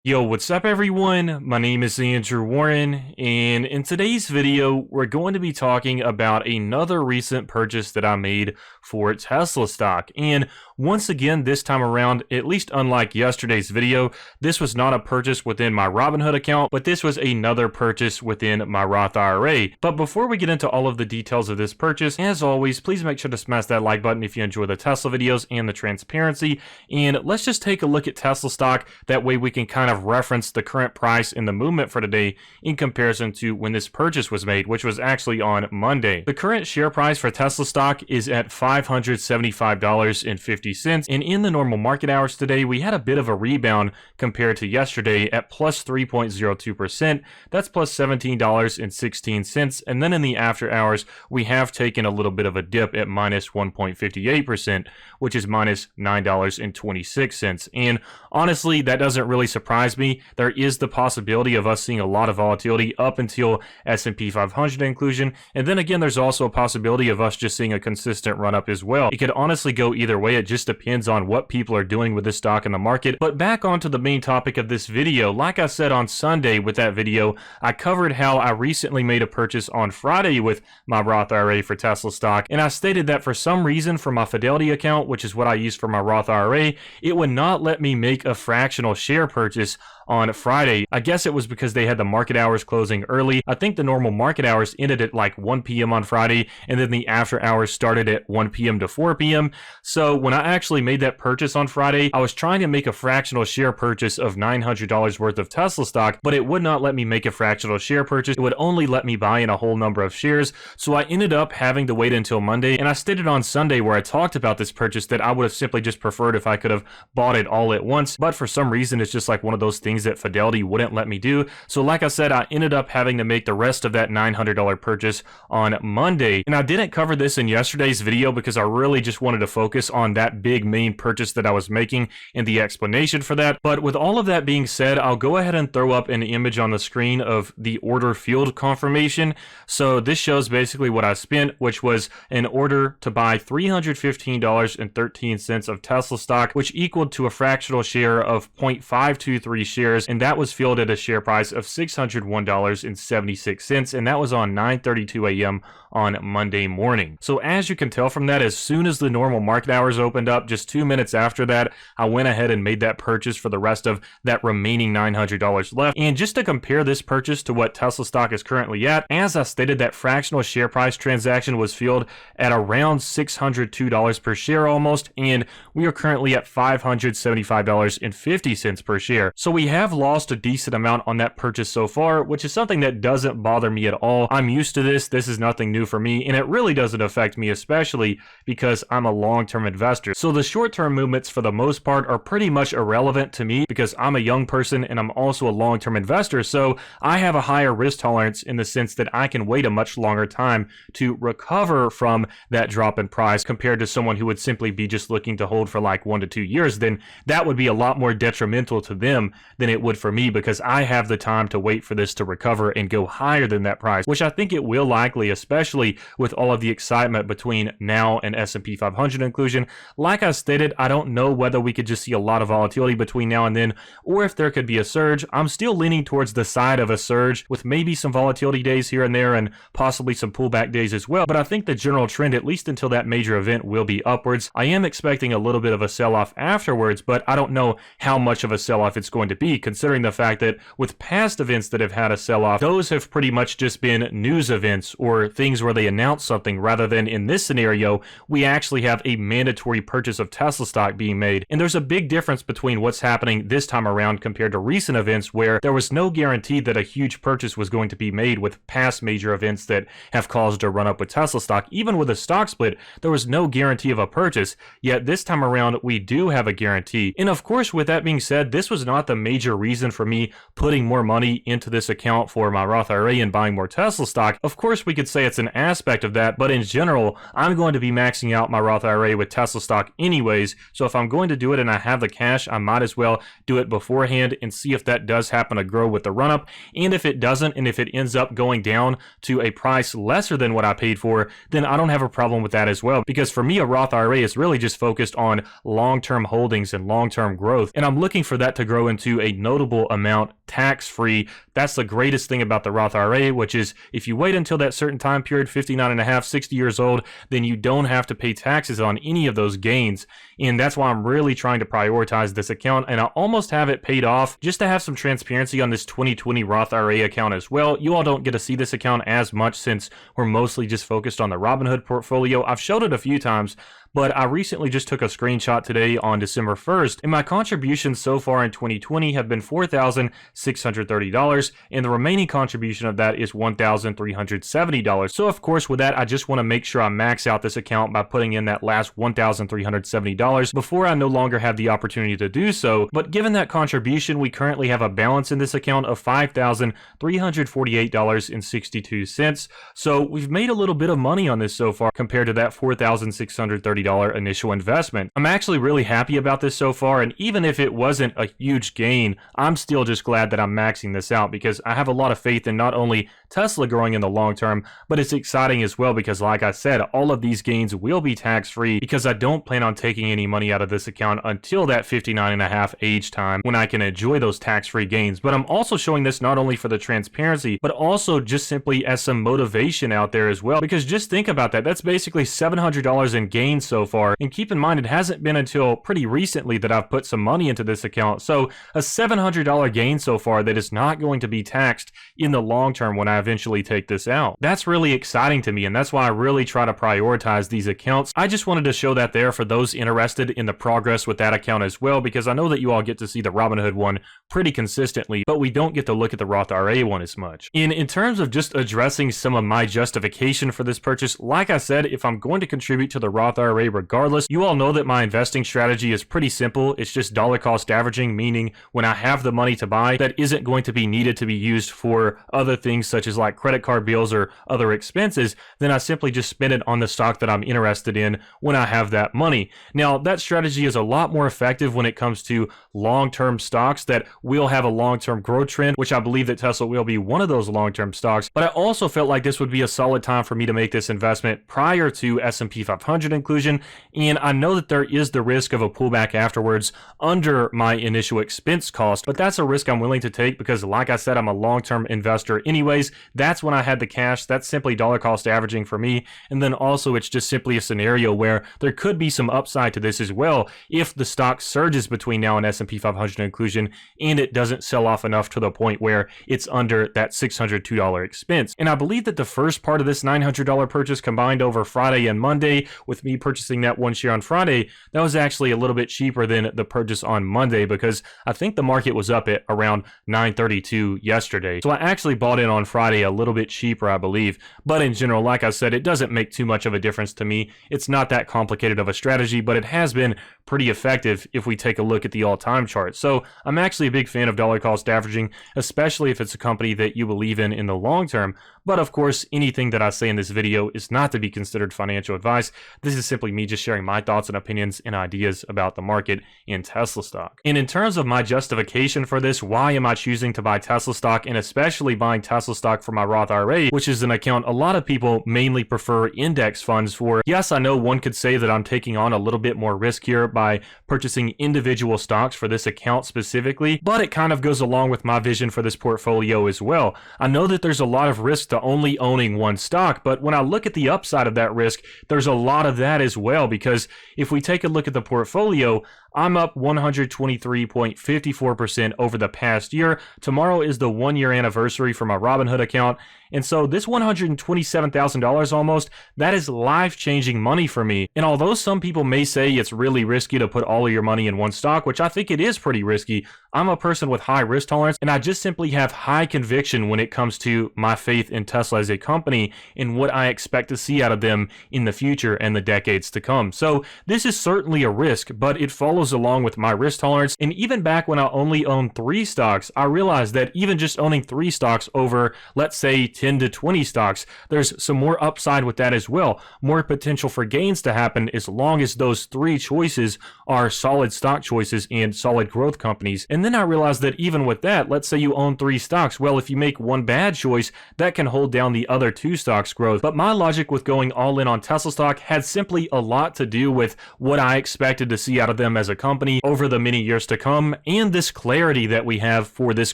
Yo, what's up everyone? My name is Andrew Warren, and in today's video, we're going to be talking about another recent purchase that I made for Tesla stock. And once again, this time around, at least unlike yesterday's video, this was not a purchase within my Robinhood account, but this was another purchase within my Roth IRA. But before we get into all of the details of this purchase, as always, please make sure to smash that like button if you enjoy the Tesla videos and the transparency. And let's just take a look at Tesla stock. That way we can kind of reference the current price and the movement for today in comparison to when this purchase was made, which was actually on Monday. The current share price for Tesla stock is at $575.50, and in the normal market hours today, we had a bit of a rebound compared to yesterday at plus 3.02%. That's plus $17.16, and then in the after hours, we have taken a little bit of a dip at minus 1.58%, which is minus $9.26. And honestly, that doesn't really surprise me. There is the possibility of us seeing a lot of volatility up until S&P 500 inclusion, and then again, there's also a possibility of us just seeing a consistent run up as well. It could honestly go either way. It just depends on what people are doing with this stock in the market. But back onto the main topic of this video, like I said on Sunday with that video, I covered how I recently made a purchase on Friday with my Roth IRA for Tesla stock, and I stated that for some reason for my Fidelity account, which is what I use for my Roth IRA, it would not let me make a fractional share purchase on Friday. I guess it was because they had the market hours closing early. I think the normal market hours ended at like 1 p.m. on Friday, and then the after hours started at 1 p.m. to 4 p.m. So when I actually made that purchase on Friday, I was trying to make a fractional share purchase of $900 worth of Tesla stock, but it would not let me make a fractional share purchase. It would only let me buy in a whole number of shares. So I ended up having to wait until Monday, and I stated on Sunday where I talked about this purchase that I would have simply just preferred if I could have bought it all at once, but for some reason it's just like one of those things that Fidelity wouldn't let me do. So like I said, I ended up having to make the rest of that $900 purchase on Monday. And I didn't cover this in yesterday's video because I really just wanted to focus on that big main purchase that I was making and the explanation for that. But with all of that being said, I'll go ahead and throw up an image on the screen of the order field confirmation. So this shows basically what I spent, which was an order to buy $315.13 of Tesla stock, which equaled to a fractional share of 0.523 shares, and that was filled at a share price of $601.76, and that was on 9:32 a.m. on Monday morning. So as you can tell from that, as soon as the normal market hours opened up, just 2 minutes after that, I went ahead and made that purchase for the rest of that remaining $900 left. And just to compare this purchase to what Tesla stock is currently at, as I stated, that fractional share price transaction was filled at around $602 per share almost, and we are currently at $575.50 per share. So we have lost a decent amount on that purchase so far, which is something that doesn't bother me at all. I'm used to this. This is nothing new for me, and it really doesn't affect me, especially because I'm a long-term investor. So the short-term movements for the most part are pretty much irrelevant to me because I'm a young person and I'm also a long-term investor. So I have a higher risk tolerance in the sense that I can wait a much longer time to recover from that drop in price compared to someone who would simply be just looking to hold for like 1 to 2 years. Then that would be a lot more detrimental to them than it would for me because I have the time to wait for this to recover and go higher than that price, which I think it will likely, especially with all of the excitement between now and S&P 500 inclusion. Like I stated, I don't know whether we could just see a lot of volatility between now and then, or if there could be a surge. I'm still leaning towards the side of a surge with maybe some volatility days here and there and possibly some pullback days as well. But I think the general trend, at least until that major event, will be upwards. I am expecting a little bit of a sell-off afterwards, but I don't know how much of a sell-off it's going to be, considering the fact that with past events that have had a sell-off, those have pretty much just been news events or things where they announce something, rather than in this scenario, we actually have a mandatory purchase of Tesla stock being made. And there's a big difference between what's happening this time around compared to recent events where there was no guarantee that a huge purchase was going to be made with past major events that have caused a run up with Tesla stock. Even with a stock split, there was no guarantee of a purchase, yet this time around we do have a guarantee. And of course, with that being said, this was not the major reason for me putting more money into this account for my Roth IRA and buying more Tesla stock. Of course, we could say it's an aspect of that, but in general, I'm going to be maxing out my Roth IRA with Tesla stock anyways. So if I'm going to do it and I have the cash, I might as well do it beforehand and see if that does happen to grow with the run up. And if it doesn't, and if it ends up going down to a price lesser than what I paid for, then I don't have a problem with that as well. Because for me, a Roth IRA is really just focused on long-term holdings and long-term growth. And I'm looking for that to grow into a notable amount tax-free. That's the greatest thing about the Roth IRA, which is if you wait until that certain time period, 59 and a half, 60 years old, then you don't have to pay taxes on any of those gains. And that's why I'm really trying to prioritize this account, and I almost have it paid off just to have some transparency on this 2020 Roth IRA account as well. You all don't get to see this account as much since we're mostly just focused on the Robinhood portfolio. I've showed it a few times, but I recently just took a screenshot today on December 1st, and my contributions so far in 2020 have been $4,630, and the remaining contribution of that is $1,370. So of course with that, I just want to make sure I max out this account by putting in that last $1,370 before I no longer have the opportunity to do so. But given that contribution, we currently have a balance in this account of $5,348.62. So we've made a little bit of money on this so far compared to that $4,630 initial investment. I'm actually really happy about this so far, and even if it wasn't a huge gain, I'm still just glad that I'm maxing this out because I have a lot of faith in not only Tesla growing in the long term, but it's exciting as well because like I said, all of these gains will be tax-free because I don't plan on taking any money out of this account until that 59 and a half age time when I can enjoy those tax-free gains. But I'm also showing this not only for the transparency, but also just simply as some motivation out there as well, because just think about that. That's basically $700 in gains so far, and keep in mind it hasn't been until pretty recently that I've put some money into this account. So a $700 gain so far that is not going to be taxed in the long term when I eventually take this out. That's really exciting to me, and that's why I really try to prioritize these accounts. I just wanted to show that there for those interested in the progress with that account as well, because I know that you all get to see the Robinhood one pretty consistently, but we don't get to look at the Roth IRA one as much. In terms of just addressing some of my justification for this purchase, like I said, if I'm going to contribute to the Roth IRA regardless, you all know that my investing strategy is pretty simple. It's just dollar cost averaging, meaning when I have the money to buy that isn't going to be needed to be used for other things such as like credit card bills or other expenses, then I simply just spend it on the stock that I'm interested in when I have that money. Now, that strategy is a lot more effective when it comes to long-term stocks that will have a long-term growth trend, which I believe that Tesla will be one of those long-term stocks. But I also felt like this would be a solid time for me to make this investment prior to S&P 500 inclusion, and I know that there is the risk of a pullback afterwards under my initial expense cost, but that's a risk I'm willing to take because like I said, I'm a long-term investor anyways. That's when I had the cash. That's simply dollar cost averaging for me. And then also it's just simply a scenario where there could be some upside to this as well if the stock surges between now and S&P 500 inclusion and it doesn't sell off enough to the point where it's under that $602 expense. And I believe that the first part of this $900 purchase combined over Friday and Monday with me purchasing that one share on Friday, that was actually a little bit cheaper than the purchase on Monday because I think the market was up at around 932 yesterday. So I actually bought in on Friday a little bit cheaper, I believe. But in general, like I said, it doesn't make too much of a difference to me. It's not that complicated of a strategy, but it has been pretty effective if we take a look at the all-time chart. So I'm actually a big fan of dollar cost averaging, especially if it's a company that you believe in the long term. But of course, anything that I say in this video is not to be considered financial advice. This is simply me just sharing my thoughts and opinions and ideas about the market in Tesla stock. And in terms of my justification for this, why am I choosing to buy Tesla stock and especially buying Tesla stock for my Roth IRA, which is an account a lot of people mainly prefer index funds for? Yes, I know one could say that I'm taking on a little bit more risk here by purchasing individual stocks for this account specifically, but it kind of goes along with my vision for this portfolio as well. I know that there's a lot of risk to only owning one stock, but when I look at the upside of that risk, there's a lot of that as well, because if we take a look at the portfolio, I'm up 123.54% over the past year. Tomorrow is the 1-year anniversary for my Robinhood account. And so this $127,000 almost, that is life-changing money for me. And although some people may say it's really risky to put all of your money in one stock, which I think it is pretty risky, I'm a person with high risk tolerance, and I just simply have high conviction when it comes to my faith in Tesla as a company and what I expect to see out of them in the future and the decades to come. So this is certainly a risk, but it follows along with my risk tolerance. And even back when I only owned 3 stocks, I realized that even just owning 3 stocks over, let's say, 10 to 20 stocks, there's some more upside with that as well. More potential for gains to happen as long as those 3 choices are solid stock choices and solid growth companies. And then I realized that even with that, let's say you own 3 stocks, well, if you make one bad choice, that can hold down the other 2 stocks' growth. But my logic with going all in on Tesla stock had simply a lot to do with what I expected to see out of them as a a company over the many years to come, and this clarity that we have for this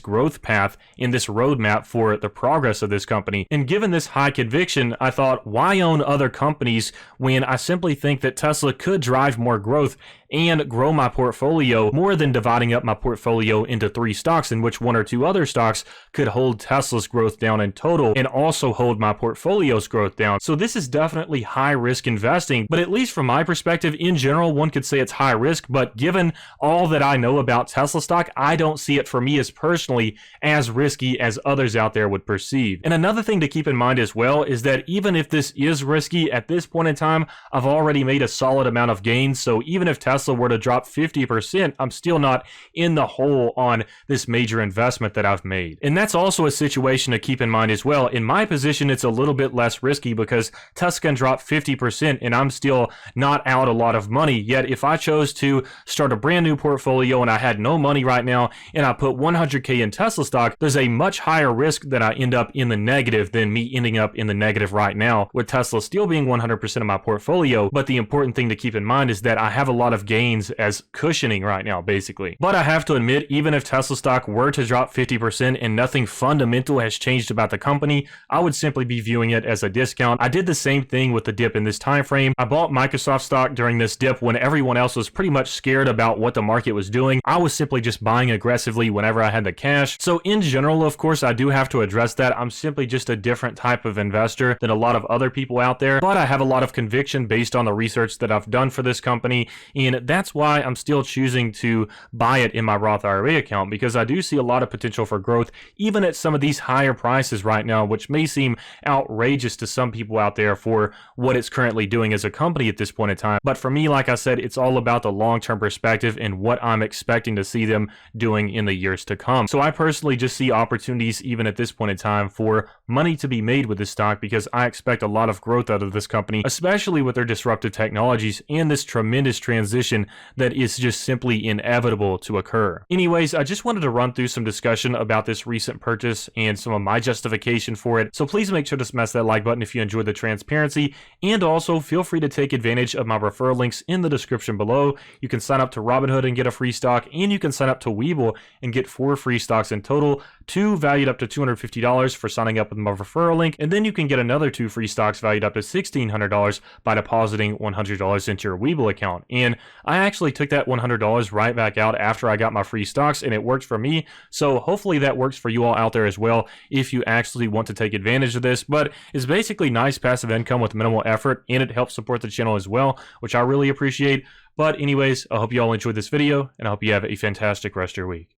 growth path and this roadmap for the progress of this company. And given this high conviction, I thought, why own other companies when I simply think that Tesla could drive more growth and grow my portfolio more than dividing up my portfolio into 3 stocks, in which 1 or 2 other stocks could hold Tesla's growth down in total and also hold my portfolio's growth down. So this is definitely high risk investing, but at least from my perspective, in general, one could say it's high risk, but given all that I know about Tesla stock, I don't see it for me as personally as risky as others out there would perceive. And another thing to keep in mind as well is that even if this is risky, at this point in time, I've already made a solid amount of gains, so even if Tesla were to drop 50%, I'm still not in the hole on this major investment that I've made. And that's also a situation to keep in mind as well. In my position, it's a little bit less risky because Tesla can drop 50% and I'm still not out a lot of money. Yet if I chose to start a brand new portfolio and I had no money right now and I put 100K in Tesla stock, there's a much higher risk that I end up in the negative than me ending up in the negative right now, with Tesla still being 100% of my portfolio. But the important thing to keep in mind is that I have a lot of gains as cushioning right now, basically. But I have to admit, even if Tesla stock were to drop 50% and nothing fundamental has changed about the company, I would simply be viewing it as a discount. I did the same thing with the dip in this time frame. I bought Microsoft stock during this dip when everyone else was pretty much scared about what the market was doing. I was simply just buying aggressively whenever I had the cash. So in general, of course, I do have to address that. I'm simply just a different type of investor than a lot of other people out there, but I have a lot of conviction based on the research that I've done for this company, and that's why I'm still choosing to buy it in my Roth IRA account, because I do see a lot of potential for growth even at some of these higher prices right now, which may seem outrageous to some people out there for what it's currently doing as a company at this point in time. But for me, like I said, it's all about the long-term perspective and what I'm expecting to see them doing in the years to come. So I personally just see opportunities even at this point in time for money to be made with this stock, because I expect a lot of growth out of this company, especially with their disruptive technologies and this tremendous transition that is just simply inevitable to occur. Anyways, I just wanted to run through some discussion about this recent purchase and some of my justification for it. So please make sure to smash that like button if you enjoyed the transparency, and also feel free to take advantage of my referral links in the description below. You can sign up to Robinhood and get a free stock, and you can sign up to Webull and get 4 free stocks in total, 2 valued up to $250 for signing up with my referral link, and then you can get another 2 free stocks valued up to $1,600 by depositing $100 into your Webull account. And I actually took that $100 right back out after I got my free stocks, and it worked for me. So hopefully that works for you all out there as well if you actually want to take advantage of this. But it's basically nice passive income with minimal effort, and it helps support the channel as well, which I really appreciate. But anyways, I hope you all enjoyed this video, and I hope you have a fantastic rest of your week.